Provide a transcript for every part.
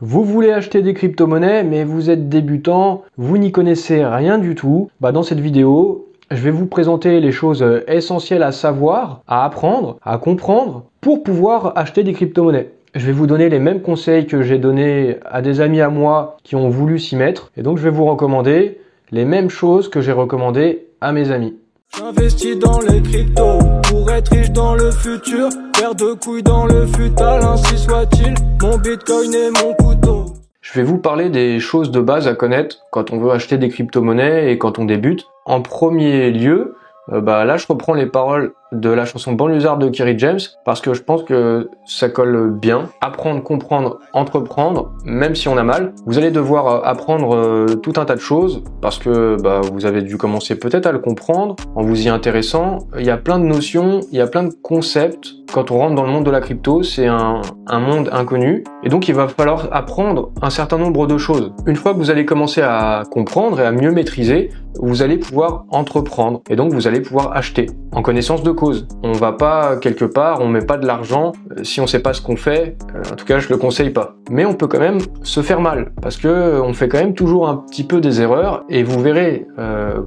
Vous voulez acheter des crypto-monnaies, mais vous êtes débutant, vous n'y connaissez rien du tout. Dans cette vidéo, je vais vous présenter les choses essentielles à savoir, à apprendre, à comprendre pour pouvoir acheter des crypto-monnaies. Je vais vous donner les mêmes conseils que j'ai donnés à des amis à moi qui ont voulu s'y mettre. Et donc, je vais vous recommander les mêmes choses que j'ai recommandées à mes amis. J'investis dans les cryptos pour être riche dans le futur. Paire de couilles dans le futal, ainsi soit-il. Mon bitcoin est mon couteau. Je vais vous parler des choses de base à connaître quand on veut acheter des crypto-monnaies et quand on débute. En premier lieu, là je reprends les paroles de la chanson Banlieusard de Kerry James parce que je pense que ça colle bien. Apprendre, comprendre, entreprendre, même si on a mal. Vous allez devoir apprendre tout un tas de choses parce que vous avez dû commencer peut-être à le comprendre en vous y intéressant. Il y a plein de notions, il y a plein de concepts. Quand on rentre dans le monde de la crypto, c'est un monde inconnu et donc il va falloir apprendre un certain nombre de choses. Une fois que vous allez commencer à comprendre et à mieux maîtriser, vous allez pouvoir entreprendre et donc vous allez pouvoir acheter en connaissance de cause. On va pas quelque part, on met pas de l'argent si on sait pas ce qu'on fait. En tout cas, je le conseille pas. Mais on peut quand même se faire mal parce que on fait quand même toujours un petit peu des erreurs et vous verrez,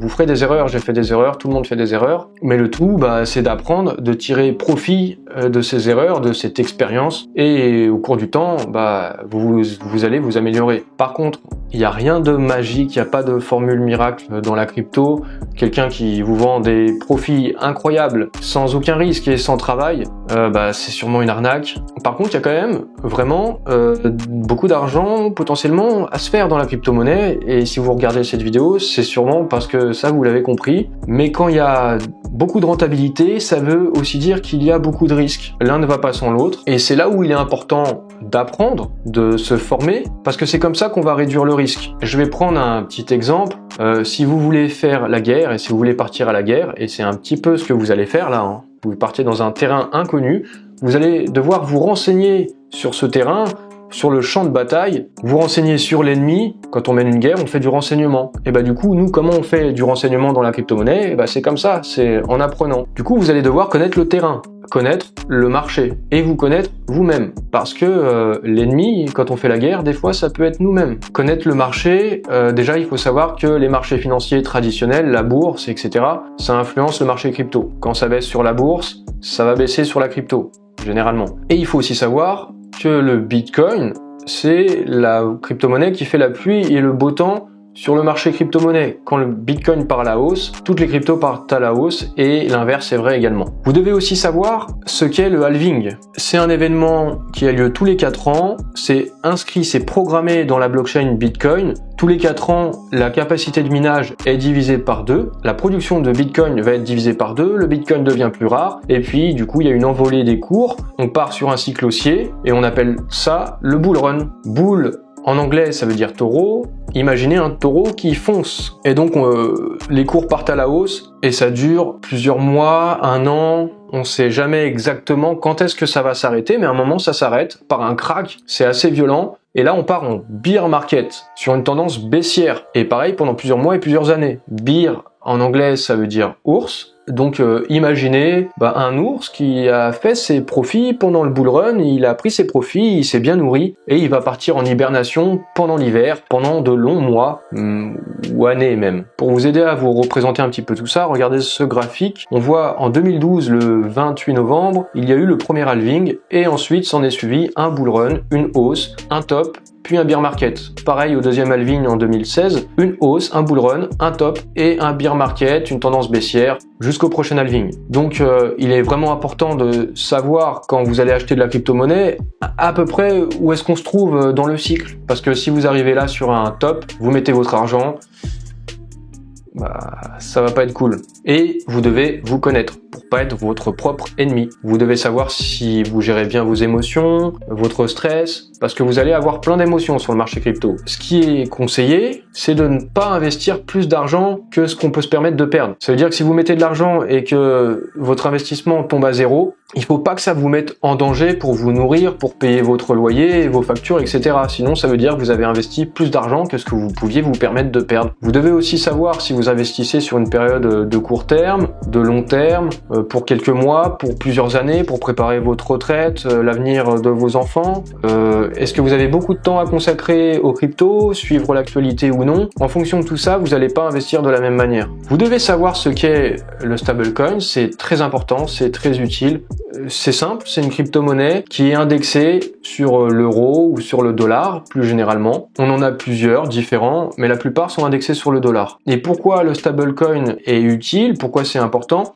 vous ferez des erreurs. J'ai fait des erreurs, tout le monde fait des erreurs. Mais le tout, c'est d'apprendre, de tirer profit de ces erreurs, de cette expérience et au cours du temps, vous allez vous améliorer. Par contre, il n'y a rien de magique, il n'y a pas de formule miracle dans la crypto. Quelqu'un qui vous vend des profits incroyables sans aucun risque et sans travail, c'est sûrement une arnaque. Par contre, il y a quand même vraiment beaucoup d'argent potentiellement à se faire dans la crypto-monnaie et si vous regardez cette vidéo, c'est sûrement parce que ça, vous l'avez compris. Mais quand il y a beaucoup de rentabilité, ça veut aussi dire qu'il y a beaucoup de risques. L'un ne va pas sans l'autre et c'est là où il est important d'apprendre, de se former parce que c'est comme ça qu'on va réduire le risque. Je vais prendre un petit exemple. Si vous voulez faire la guerre et si vous voulez partir à la guerre, et c'est un petit peu ce que vous allez faire là, vous partez dans un terrain inconnu, vous allez devoir vous renseigner sur ce terrain, sur le champ de bataille, vous renseigner sur l'ennemi. Quand on mène une guerre, on fait du renseignement. Et du coup, nous, comment on fait du renseignement dans la crypto-monnaie? C'est comme ça, c'est en apprenant. Du coup, vous allez devoir connaître le terrain, connaître le marché et vous connaître vous-même. Parce que l'ennemi, quand on fait la guerre, des fois, ça peut être nous-mêmes. Connaître le marché, déjà, il faut savoir que les marchés financiers traditionnels, la bourse, etc., ça influence le marché crypto. Quand ça baisse sur la bourse, ça va baisser sur la crypto, généralement. Et il faut aussi savoir que le Bitcoin, c'est la crypto-monnaie qui fait la pluie et le beau temps sur le marché crypto-monnaie. Quand le Bitcoin part à la hausse, toutes les cryptos partent à la hausse et l'inverse est vrai également. Vous devez aussi savoir ce qu'est le halving. C'est un événement qui a lieu tous les 4 ans. C'est inscrit, c'est programmé dans la blockchain Bitcoin. Tous les 4 ans, la capacité de minage est divisée par 2. La production de Bitcoin va être divisée par 2. Le Bitcoin devient plus rare. Et puis, du coup, il y a une envolée des cours. On part sur un cycle haussier et on appelle ça le bull run. Bull, en anglais, ça veut dire taureau. Imaginez un taureau qui fonce. Et donc, les cours partent à la hausse et ça dure plusieurs mois, 1 an. On sait jamais exactement quand est-ce que ça va s'arrêter, mais à un moment, ça s'arrête par un crack. C'est assez violent. Et là, on part en bear market, sur une tendance baissière. Et pareil, pendant plusieurs mois et plusieurs années. Bear, en anglais, ça veut dire ours. Donc imaginez un ours qui a fait ses profits pendant le bull run, il a pris ses profits, il s'est bien nourri et il va partir en hibernation pendant l'hiver, pendant de longs mois ou années même. Pour vous aider à vous représenter un petit peu tout ça, regardez ce graphique. On voit en 2012, le 28 novembre, il y a eu le premier halving et ensuite s'en est suivi un bull run, une hausse, un top, puis un bear market. Pareil au deuxième halving en 2016, une hausse, un bull run, un top et un bear market, une tendance baissière jusqu'au prochain halving. Donc il est vraiment important de savoir quand vous allez acheter de la crypto-monnaie à peu près où est-ce qu'on se trouve dans le cycle. Parce que si vous arrivez là sur un top, vous mettez votre argent, ça va pas être cool. Et vous devez vous connaître pour pas être votre propre ennemi. Vous devez savoir si vous gérez bien vos émotions, votre stress, parce que vous allez avoir plein d'émotions sur le marché crypto. Ce qui est conseillé, c'est de ne pas investir plus d'argent que ce qu'on peut se permettre de perdre. Ça veut dire que si vous mettez de l'argent et que votre investissement tombe à zéro, il faut pas que ça vous mette en danger pour vous nourrir, pour payer votre loyer, vos factures, etc. Sinon, ça veut dire que vous avez investi plus d'argent que ce que vous pouviez vous permettre de perdre. Vous devez aussi savoir si vous investissez sur une période de court terme, de long terme, pour quelques mois, pour plusieurs années, pour préparer votre retraite, l'avenir de vos enfants? Est-ce que vous avez beaucoup de temps à consacrer aux cryptos, suivre l'actualité ou non? En fonction de tout ça, vous n'allez pas investir de la même manière. Vous devez savoir ce qu'est le stablecoin, c'est très important, c'est très utile. C'est simple, c'est une crypto-monnaie qui est indexée sur l'euro ou sur le dollar, plus généralement. On en a plusieurs différents, mais la plupart sont indexés sur le dollar. Et pourquoi le stablecoin est utile? Pourquoi c'est important?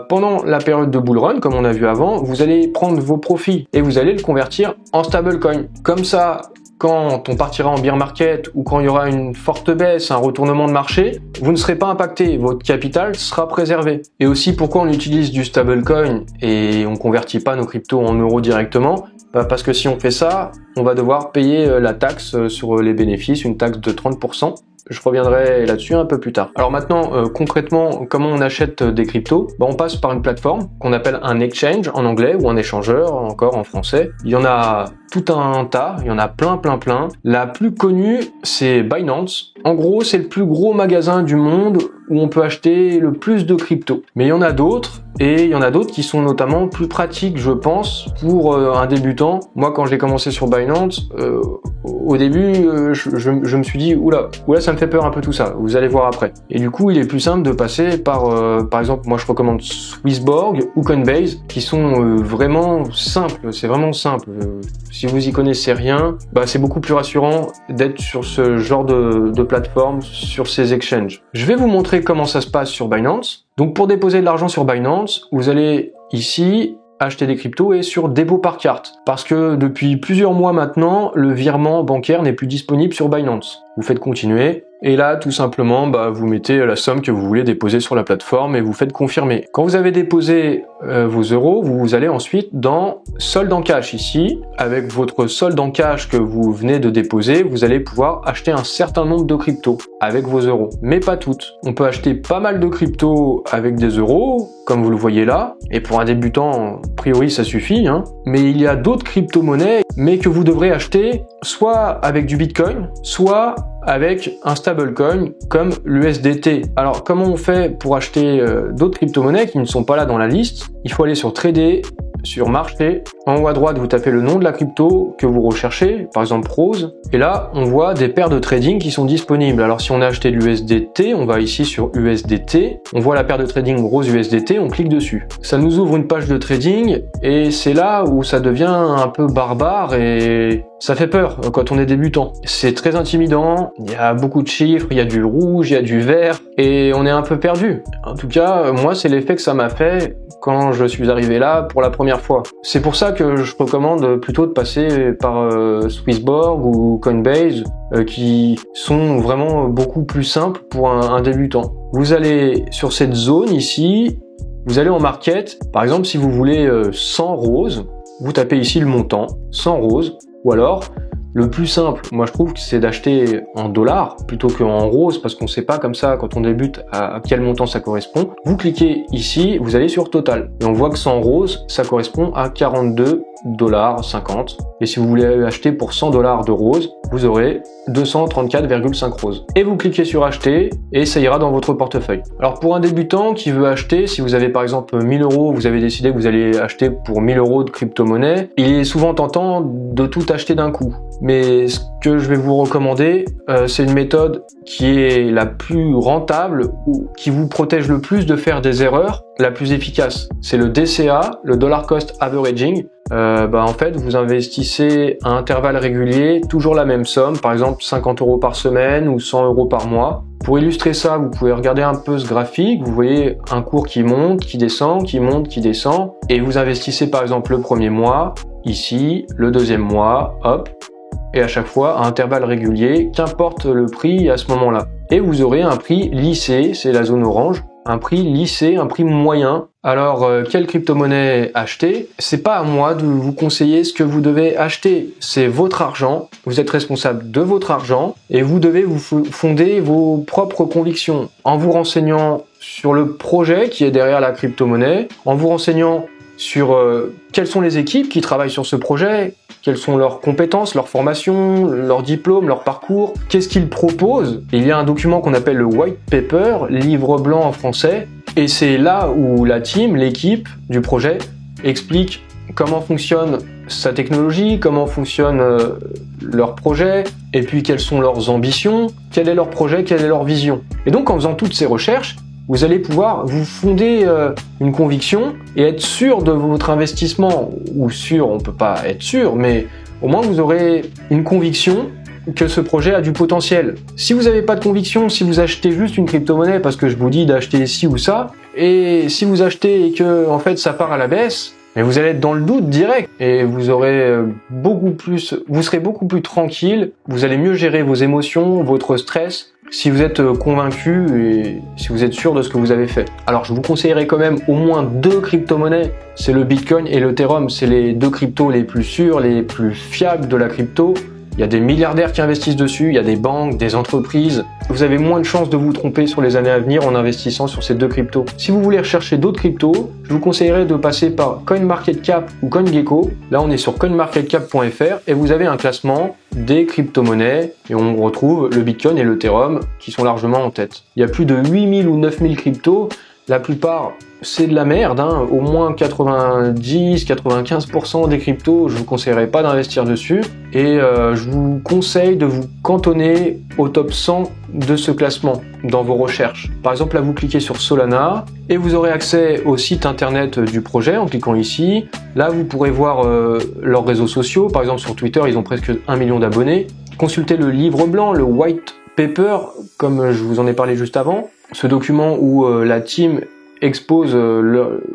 Pendant la période de bull run, comme on a vu avant, vous allez prendre vos profits et vous allez le convertir en stablecoin. Comme ça, quand on partira en bear market ou quand il y aura une forte baisse, un retournement de marché, vous ne serez pas impacté, votre capital sera préservé. Et aussi, pourquoi on utilise du stablecoin et on convertit pas nos cryptos en euros directement? Parce que si on fait ça, on va devoir payer la taxe sur les bénéfices, une taxe de 30%. Je reviendrai là-dessus un peu plus tard. Alors maintenant, concrètement, comment on achète des cryptos? On passe par une plateforme qu'on appelle un exchange en anglais ou un échangeur encore en français. Il y en a tout un tas, il y en a plein. La plus connue, c'est Binance. En gros, c'est le plus gros magasin du monde où on peut acheter le plus de cryptos. Mais il y en a d'autres, et il y en a d'autres qui sont notamment plus pratiques, je pense, pour un débutant. Moi, quand j'ai commencé sur Binance, au début, je me suis dit, oula, ça me fait peur un peu tout ça. Vous allez voir après. Et du coup, il est plus simple de passer par exemple, moi je recommande Swissborg ou Coinbase, qui sont vraiment simples. C'est vraiment simple. Si vous y connaissez rien, c'est beaucoup plus rassurant d'être sur ce genre de plateforme, sur ces exchanges. Je vais vous montrer comment ça se passe sur Binance. Donc pour déposer de l'argent sur Binance, vous allez ici acheter des cryptos et sur dépôt par carte. Parce que depuis plusieurs mois maintenant, le virement bancaire n'est plus disponible sur Binance. Vous faites continuer. Et là, tout simplement, vous mettez la somme que vous voulez déposer sur la plateforme et vous faites confirmer. Quand vous avez déposé vos euros, vous allez ensuite dans solde en cash ici. Avec votre solde en cash que vous venez de déposer, vous allez pouvoir acheter un certain nombre de cryptos avec vos euros. Mais pas toutes. On peut acheter pas mal de cryptos avec des euros, comme vous le voyez là. Et pour un débutant, a priori, ça suffit. Mais il y a d'autres crypto-monnaies, mais que vous devrez acheter soit avec du Bitcoin, soit avec un stablecoin comme l'USDT. Alors comment on fait pour acheter d'autres crypto-monnaies qui ne sont pas là dans la liste? Il faut aller sur Trader, sur Marché. En haut à droite, vous tapez le nom de la crypto que vous recherchez, par exemple Rose. Et là, on voit des paires de trading qui sont disponibles. Alors si on a acheté l'USDT, on va ici sur USDT. On voit la paire de trading Rose USDT, on clique dessus. Ça nous ouvre une page de trading et c'est là où ça devient un peu barbare et ça fait peur quand on est débutant. C'est très intimidant, il y a beaucoup de chiffres, il y a du rouge, il y a du vert et on est un peu perdu. En tout cas, moi, c'est l'effet que ça m'a fait quand je suis arrivé là pour la première fois. C'est pour ça que je recommande plutôt de passer par Swissborg ou Coinbase qui sont vraiment beaucoup plus simples pour un débutant. Vous allez sur cette zone ici, vous allez en market. Par exemple, si vous voulez 100 roses, vous tapez ici le montant, 100 roses, ou alors le plus simple, moi je trouve que c'est d'acheter en dollars plutôt qu'en roses parce qu'on ne sait pas comme ça quand on débute à quel montant ça correspond. Vous cliquez ici, vous allez sur Total et on voit que 100 roses, ça correspond à 42,50 $. Et si vous voulez acheter pour 100 $ de roses, vous aurez 234,5 roses. Et vous cliquez sur acheter et ça ira dans votre portefeuille. Alors pour un débutant qui veut acheter, si vous avez par exemple 1000 €, vous avez décidé que vous allez acheter pour 1000 € de crypto-monnaie, il est souvent tentant de tout acheter d'un coup. Mais ce que je vais vous recommander, c'est une méthode qui est la plus rentable ou qui vous protège le plus de faire des erreurs, la plus efficace. C'est le DCA, le Dollar Cost Averaging. En fait, vous investissez à intervalles réguliers, toujours la même somme, par exemple 50 € par semaine ou 100 € par mois. Pour illustrer ça, vous pouvez regarder un peu ce graphique, vous voyez un cours qui monte, qui descend, qui monte, qui descend, et vous investissez par exemple le premier mois, ici, le deuxième mois, hop, et à chaque fois à intervalles réguliers, qu'importe le prix à ce moment-là. Et vous aurez un prix lissé, c'est la zone orange, un prix lissé, un prix moyen. Alors, quelle crypto-monnaie acheter? C'est pas à moi de vous conseiller ce que vous devez acheter. C'est votre argent. Vous êtes responsable de votre argent et vous devez vous fonder vos propres convictions en vous renseignant sur le projet qui est derrière la crypto-monnaie, en vous renseignant sur quelles sont les équipes qui travaillent sur ce projet, quelles sont leurs compétences, leur formation, leur diplôme, leur parcours, qu'est-ce qu'ils proposent. Il y a un document qu'on appelle le white paper, livre blanc en français, Et c'est là où la team, l'équipe du projet explique comment fonctionne sa technologie, comment fonctionne leur projet, et puis quelles sont leurs ambitions, quel est leur projet, quelle est leur vision. Et donc en faisant toutes ces recherches, vous allez pouvoir vous fonder une conviction et être sûr de votre investissement, ou sûr, on peut pas être sûr, mais au moins vous aurez une conviction que ce projet a du potentiel. Si vous n'avez pas de conviction, si vous achetez juste une crypto-monnaie parce que je vous dis d'acheter ci ou ça, et si vous achetez et que en fait ça part à la baisse, mais vous allez être dans le doute direct et vous aurez vous serez beaucoup plus tranquille, vous allez mieux gérer vos émotions, votre stress, si vous êtes convaincu et si vous êtes sûr de ce que vous avez fait. Alors je vous conseillerais quand même au moins 2 crypto-monnaies, c'est le Bitcoin et l'Ethereum, c'est les 2 cryptos les plus sûrs, les plus fiables de la crypto. Il y a des milliardaires qui investissent dessus, il y a des banques, des entreprises. Vous avez moins de chances de vous tromper sur les années à venir en investissant sur ces 2 cryptos. Si vous voulez rechercher d'autres cryptos, je vous conseillerais de passer par CoinMarketCap ou CoinGecko. Là, on est sur coinmarketcap.fr et vous avez un classement des crypto-monnaies et on retrouve le Bitcoin et l'Ethereum qui sont largement en tête. Il y a plus de 8000 ou 9000 cryptos. La plupart, c'est de la merde, hein. Au moins 90-95% des cryptos, je vous conseillerais pas d'investir dessus. Et je vous conseille de vous cantonner au top 100 de ce classement dans vos recherches. Par exemple, là, vous cliquez sur Solana et vous aurez accès au site internet du projet en cliquant ici. Là, vous pourrez voir leurs réseaux sociaux. Par exemple, sur Twitter, ils ont presque 1 million d'abonnés. Consultez le livre blanc, le white paper, comme je vous en ai parlé juste avant. Ce document où la team expose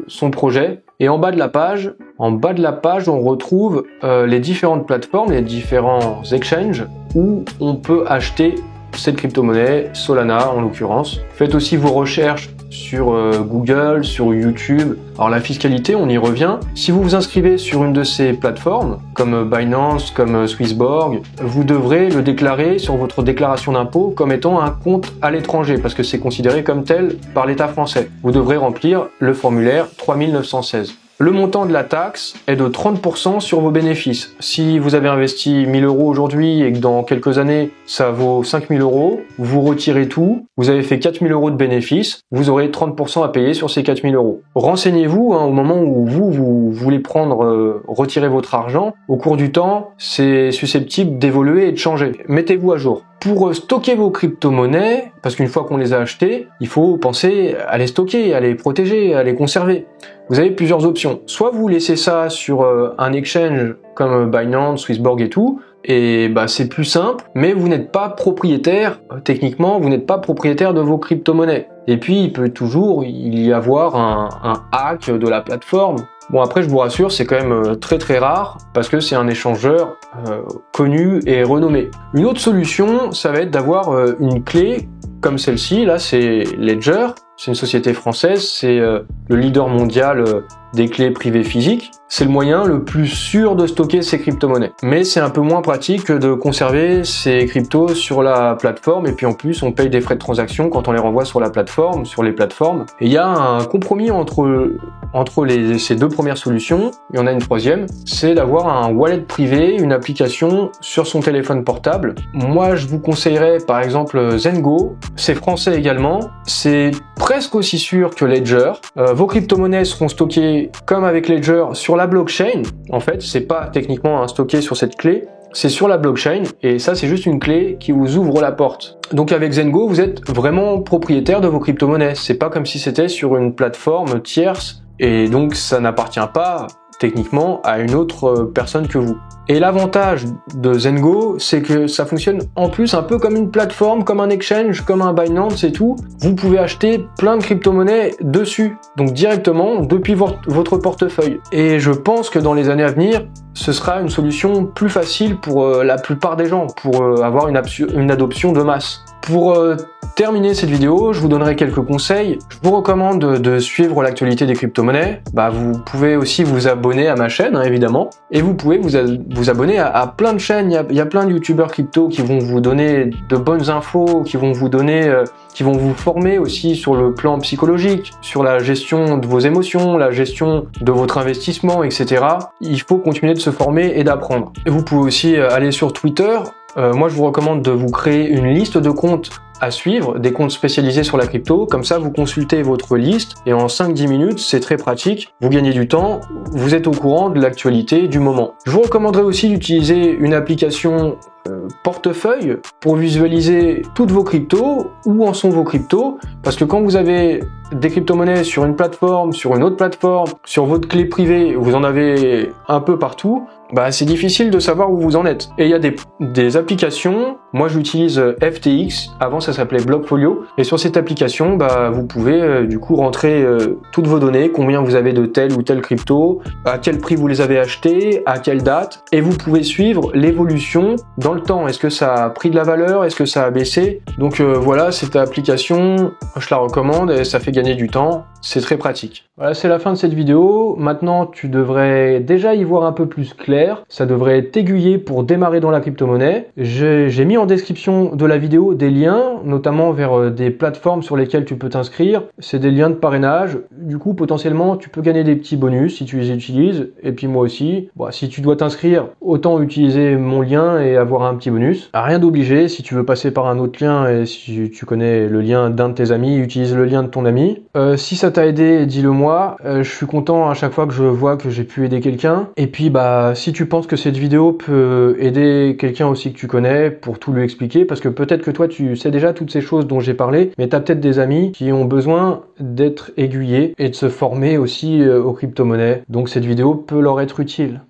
son projet. Et en bas de la page, on retrouve les différentes plateformes, les différents exchanges où on peut acheter cette crypto-monnaie, Solana en l'occurrence. Faites aussi vos recherches sur Google, sur YouTube. Alors la fiscalité, on y revient. Si vous vous inscrivez sur une de ces plateformes, comme Binance, comme Swissborg, vous devrez le déclarer sur votre déclaration d'impôt comme étant un compte à l'étranger, parce que c'est considéré comme tel par l'État français. Vous devrez remplir le formulaire 3916. Le montant de la taxe est de 30% sur vos bénéfices. Si vous avez investi 1000 € aujourd'hui et que dans quelques années, ça vaut 5000 €, vous retirez tout, vous avez fait 4000 € de bénéfices, vous aurez 30% à payer sur ces 4000 €. Renseignez-vous au moment où vous voulez retirer votre argent. Au cours du temps, c'est susceptible d'évoluer et de changer. Mettez-vous à jour. Pour stocker vos crypto-monnaies, parce qu'une fois qu'on les a achetées, il faut penser à les stocker, à les protéger, à les conserver. Vous avez plusieurs options. Soit vous laissez ça sur un exchange comme Binance, Swissborg et tout, et c'est plus simple, mais vous n'êtes pas propriétaire, techniquement, vous n'êtes pas propriétaire de vos crypto-monnaies. Et puis, il peut toujours y avoir un hack de la plateforme. Bon, après, je vous rassure, c'est quand même très très rare parce que c'est un échangeur connu et renommé. Une autre solution, ça va être d'avoir une clé comme celle-ci. Là, c'est Ledger. C'est une société française. C'est le leader mondial des clés privées physiques. C'est le moyen le plus sûr de stocker ces crypto-monnaies. Mais c'est un peu moins pratique que de conserver ces cryptos sur la plateforme. Et puis en plus, on paye des frais de transaction quand on les renvoie sur la plateforme, sur les plateformes. Et il y a un compromis entre ces 2 premières solutions. Il y en a une troisième. C'est d'avoir un wallet privé, une application sur son téléphone portable. Moi, je vous conseillerais par exemple Zengo. C'est français également. C'est presque aussi sûr que Ledger. Vos crypto-monnaies seront stockées comme avec Ledger sur la blockchain. En fait, c'est pas techniquement stocké sur cette clé, c'est sur la blockchain et ça c'est juste une clé qui vous ouvre la porte. Donc avec Zengo, vous êtes vraiment propriétaire de vos crypto-monnaies. C'est pas comme si c'était sur une plateforme tierce et donc ça n'appartient pas techniquement à une autre personne que vous. Et l'avantage de Zengo, c'est que ça fonctionne en plus un peu comme une plateforme, comme un exchange, comme un Binance et tout. Vous pouvez acheter plein de crypto-monnaies dessus, donc directement depuis votre portefeuille. Et je pense que dans les années à venir, ce sera une solution plus facile pour la plupart des gens, pour avoir une adoption de masse. Pour terminer cette vidéo, je vous donnerai quelques conseils. Je vous recommande de suivre l'actualité des crypto-monnaies. Vous pouvez aussi vous abonner à ma chaîne, évidemment. Et vous pouvez vous abonner à plein de chaînes. Il y a plein de youtubeurs crypto qui vont vous donner de bonnes infos, qui vont vous former aussi sur le plan psychologique, sur la gestion de vos émotions, la gestion de votre investissement, etc. Il faut continuer de se former et d'apprendre. Et vous pouvez aussi aller sur Twitter. Moi, je vous recommande de vous créer une liste de comptes à suivre, des comptes spécialisés sur la crypto. Comme ça, vous consultez votre liste et en 5-10 minutes, c'est très pratique. Vous gagnez du temps, vous êtes au courant de l'actualité du moment. Je vous recommanderais aussi d'utiliser une application portefeuille pour visualiser toutes vos cryptos, où en sont vos cryptos, parce que quand vous avez des crypto-monnaies sur une plateforme, sur une autre plateforme, sur votre clé privée, vous en avez un peu partout, bah c'est difficile de savoir où vous en êtes. Et il y a des applications, moi j'utilise FTX, avant ça s'appelait Blockfolio, et sur cette application, bah vous pouvez du coup rentrer toutes vos données, combien vous avez de telle ou telle crypto, à quel prix vous les avez achetés, à quelle date, et vous pouvez suivre l'évolution dans le temps. Est-ce que ça a pris de la valeur? Est-ce que ça a baissé? Donc voilà, cette application, je la recommande et ça fait gagner du temps. C'est très pratique. Voilà, c'est la fin de cette vidéo. Maintenant, tu devrais déjà y voir un peu plus clair. Ça devrait t'aiguiller pour démarrer dans la crypto-monnaie. J'ai mis en description de la vidéo des liens, notamment vers des plateformes sur lesquelles tu peux t'inscrire. C'est des liens de parrainage. Du coup, potentiellement, tu peux gagner des petits bonus si tu les utilises. Et puis moi aussi. Bon, si tu dois t'inscrire, autant utiliser mon lien et avoir un petit bonus. Rien d'obligé. Si tu veux passer par un autre lien et si tu connais le lien d'un de tes amis, utilise le lien de ton ami. Si ça t'a aidé, dis-le moi. Je suis content à chaque fois que je vois que j'ai pu aider quelqu'un. Et puis bah si tu penses que cette vidéo peut aider quelqu'un aussi que tu connais pour tout lui expliquer, parce que peut-être que toi tu sais déjà toutes ces choses dont j'ai parlé, mais tu as peut-être des amis qui ont besoin d'être aiguillés et de se former aussi aux crypto-monnaies. Donc cette vidéo peut leur être utile.